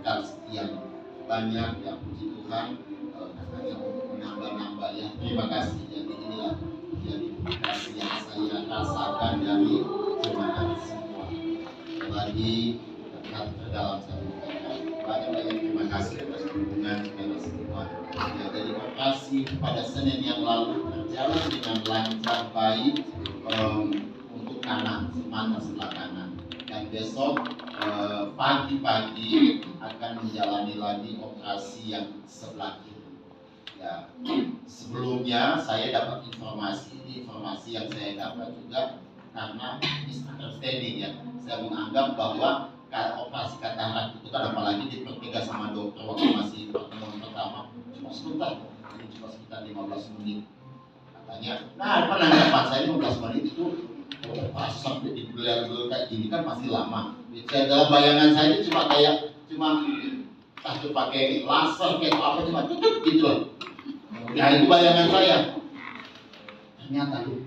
berkat sekian banyak yang puji Tuhan, katanya untuk menambah-nambah ya. Terima kasih. Jadi inilah jadi kasih yang saya rasakan dari jemaat semua. Lagi dekat ke dalam satu banyak terima kasih atas dukungan saudara semua. Ya, jadi operasi pada Senin yang lalu berjalan dengan lancar baik untuk kanan, mata sebelah kanan. Dan besok pagi-pagi akan menjalani lagi operasi yang sebelah kiri. Ya, sebelumnya saya dapat informasi yang saya dapat juga karena misunderstanding ya. Saya menganggap bahwa operasi katarak itu kan apalagi dipertiga sama dokter waktu masih pertemuan pertama cuma sebentar, ini cuma sekitar 15 menit katanya. Nah, penanggapan saya 15 menit itu operasi sampai dibeler-beler kayak gini kan masih lama. Dalam bayangan saya itu cuma satu pakai laser kayak apa cuma tutup gitu loh. Ya itu bayangan saya. Ternyata tuh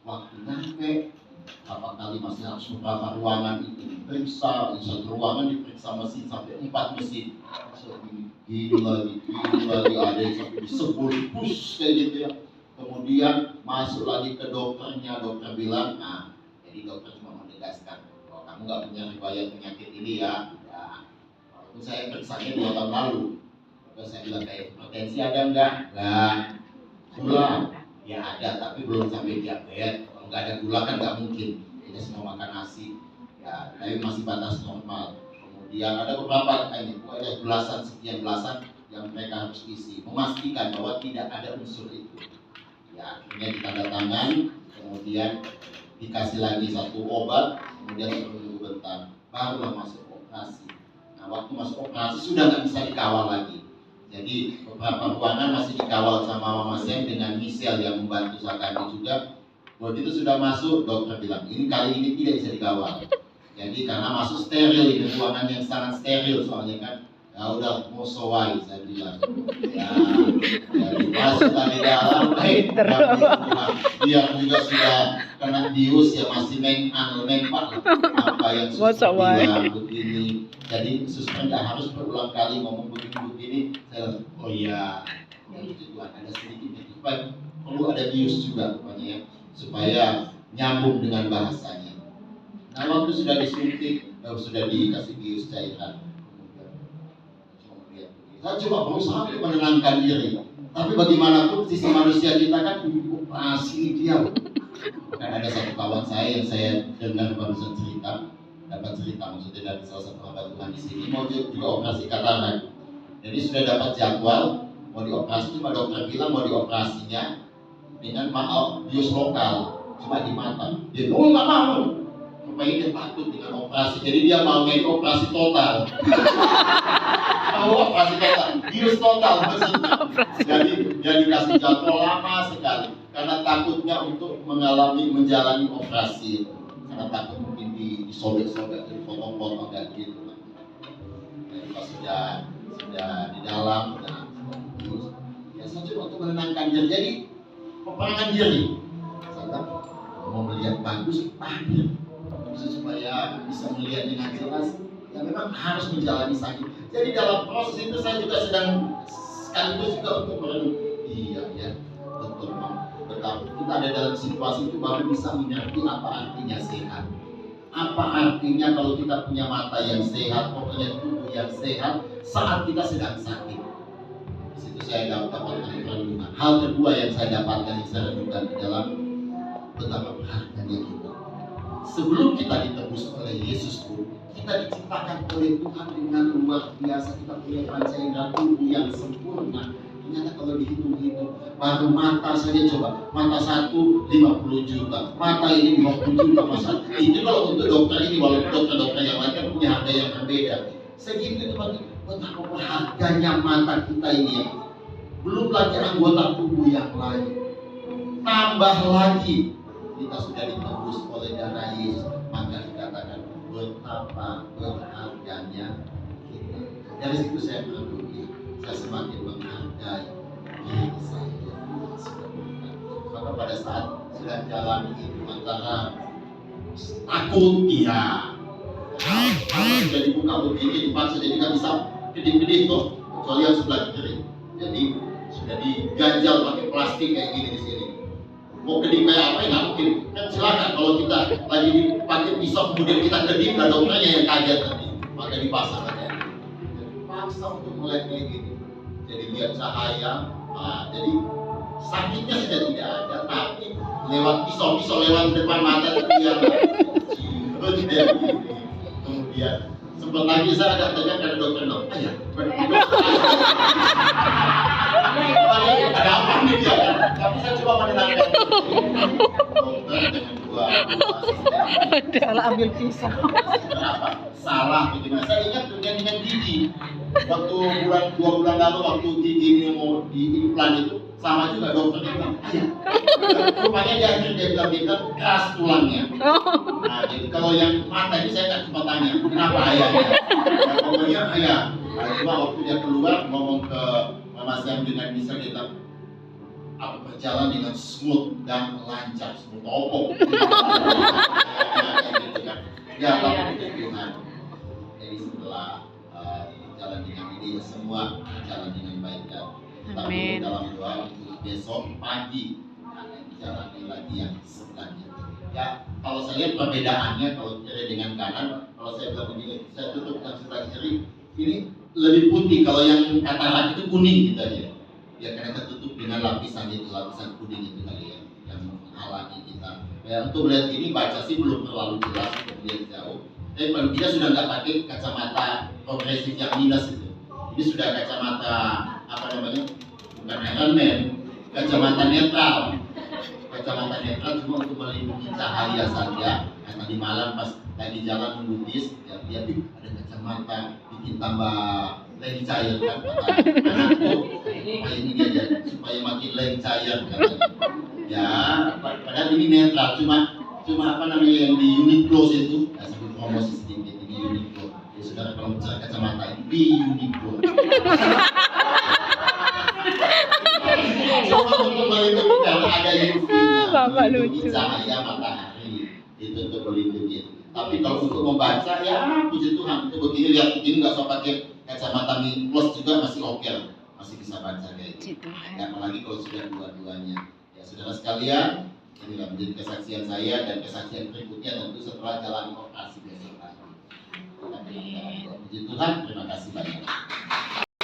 waktu nyampe berapa kali masih harus beberapa ruangan itu diperiksa, di satu ruangan diperiksa mesin sampai 4 mesin. Gini lagi ada yang sampai disebul, push kayak gitu ya. Kemudian masuk lagi ke dokternya, dokter bilang, nah jadi dokter cuma menegaskan bahwa kamu nggak punya riwayat penyakit ini ya. Ya, walaupun saya periksanya 2 tahun lalu, terus saya bilang kayak hipertensi ada enggak? Enggak. Gula? Ya ada, tapi belum sampai diabetes. Kalau nggak ada gula kan nggak mungkin. Kita semua makan nasi, ya, tapi masih batas normal. Kemudian ada beberapa ini, ada sekian belasan yang mereka harus isi, memastikan bahwa tidak ada unsur itu. Ya, akhirnya ditandatangan, kemudian dikasih lagi satu obat, kemudian menunggu bentar, barulah masuk operasi. Nah, waktu masuk operasi sudah nggak bisa dikawal lagi. Jadi beberapa ruangan masih dikawal sama Mama Sam dengan Michelle yang membantu Sakani juga. Begitu sudah masuk, dokter bilang ini kali ini tidak bisa dikawal. Jadi karena masuk steril, ini ruangan yang sangat steril soalnya kan. Ya udah mau sowai saya bilang. Ya, jadi masuk di dalam, dia juga sudah kena bius ya masih mempak apa yang suster bilang begini. Jadi suster nggak harus berulang kali ngomong begini. Saya oh iya, ya itu juga ada sedikit supaya perlu ada bius juga rupanya ya, supaya nyambung dengan bahasanya. Nah waktu sudah disuntik, sudah dikasih bius cairan. Saya coba berusaha untuk menenangkan diri. Tapi bagaimanapun sisi manusia kita kan operasi dia. Kan ada satu kawan saya yang saya dengar barusan dapat cerita maksudnya dari salah satu hamba Tuhan di sini mau juga operasi katarak. Jadi sudah dapat jadwal mau dioperasi, cuma dokter bilang mau dioperasinya dengan bius lokal cuma di mata. Dia nggak mau. Rupanya dia takut dengan operasi. Jadi dia mau operasi total. Operasi total, bius total maksudnya. Jadi kasih jadwal lama sekali karena takutnya untuk menjalani operasi, karena takut mungkin disobek-sobek, dipotong-potong dan gitu. Jadi pas sudah di dalam, ya saya coba untuk menenangkan diri. Jadi peperangan diri. Saya mau melihat bagus, hadir supaya bisa melihat dengan jelas. Ya memang harus menjalani sakit. Jadi dalam proses itu saya juga sedang sekaligus juga untuk merenung. Iya ya, betul betapa kita ada dalam situasi itu baru bisa mengerti apa artinya sehat. Apa artinya kalau kita punya mata yang sehat, pokoknya tubuh yang sehat saat kita sedang sakit. Di situ saya dapatkan renungan. Hal kedua yang saya dapatkan yang saya renungkan dalam betapa berharganya kita. Sebelum kita ditebus oleh Yesus pun, kita diciptakan oleh Tuhan dengan luar biasa. Kita punya panca indera tubuh yang sempurna. Ternyata kalau dihitung-hitung, baru mata saja coba, mata satu 50 juta, mata ini 50 juta masa. Itu kalau untuk dokter ini, walaupun dokter-dokter yang lain kan punya harga yang berbeda. Segitu itu betapa berharganya mata kita ini ya. Belum lagi anggota tubuh yang lain. Tambah lagi kita sudah ditebus oleh darah Yesus, maka dikatakan betapa berharganya kita. Dari situ saya merenungi, saya semakin menghargai diri saya. Maka pada saat sudah jalan itu antara takut, iya, Kalau sudah dibuka begini dipaksa jadi nggak bisa kedip-kedip tuh, kecuali yang sebelah kiri. Jadi sudah diganjal pakai plastik kayak gini di sini. Mau kedip kayak apa ya nggak mungkin. Kan silakan kalau kita lagi dipakai pisau kemudian kita kedip, ada dokternya yang kaget tadi, maka dipasang aja. Jadi paksa untuk mulai kayak gini. Jadi lihat cahaya, jadi sakitnya sudah tidak ada, tapi lewat pisau lewat depan mata dia kemudian sempat lagi saya agak tegang karena dokter ya ada apa nih dia kan? Tapi saya coba menenangkan dokter dengan dua asisten. Salah ambil pisau. Salah gitu. Saya ingat dengan gigi waktu 2 bulan lalu waktu gigi ini mau diimplan itu sama juga dokternya bilang rupanya dia bilang keras tulangnya. Nah jadi kalau yang mata ini saya nggak sempat tanya kenapa ayahnya. Nah, pokoknya ayah cuma waktu dia keluar ngomong ke Mas yang dengan bisa kita berjalan dengan smooth dan lancar, smooth opok. Ya tapi Tuhan. Jadi setelah jalan dengan ini semua jalan dengan baik dan tapi dalam doa untuk besok pagi akan dijalani lagi yang sebenarnya. Ya kalau saya lihat perbedaannya kalau kiri dengan kanan, kalau saya bilang begini, saya tutup yang sebelah kiri ini lebih putih, kalau yang katarak itu kuning gitu aja. Ya karena tertutup dengan lapisan kuning itu kali ya yang menghalangi kita. Ya untuk melihat ini baca sih belum terlalu jelas kemudian jauh. Tapi paling tidak sudah nggak pakai kacamata progresif yang minus itu. Ini sudah kacamata apa namanya? Bukan Iron Man, kacamata netral. Kacamata netral cuma untuk melindungi cahaya saja. Nah, tadi malam pas lagi jalan nunggu bis, ya dia ada kacamata bikin tambah lagi cair kan. Supaya ini aja, supaya makin lagi cair kan. Ya, padahal ini netral cuma apa namanya yang di Uniqlo itu, sambil promosi sedikit ini Uniqlo. Ya saudara kalau bicara kacamata ini di Uniqlo. Cuma untuk melindungi karena ada UV-nya, melindungi cahaya matahari itu untuk melindungi. Tapi kalau untuk membaca ya puji Tuhan itu begini lihat begini nggak usah pakai kacamata plus juga masih oke, masih bisa baca kayak gitu. Ya, apalagi kalau sudah dua-duanya. Ya saudara sekalian, inilah menjadi kesaksian saya dan kesaksian berikutnya tentu setelah jalan operasi besok hari. Puji Tuhan, terima kasih banyak.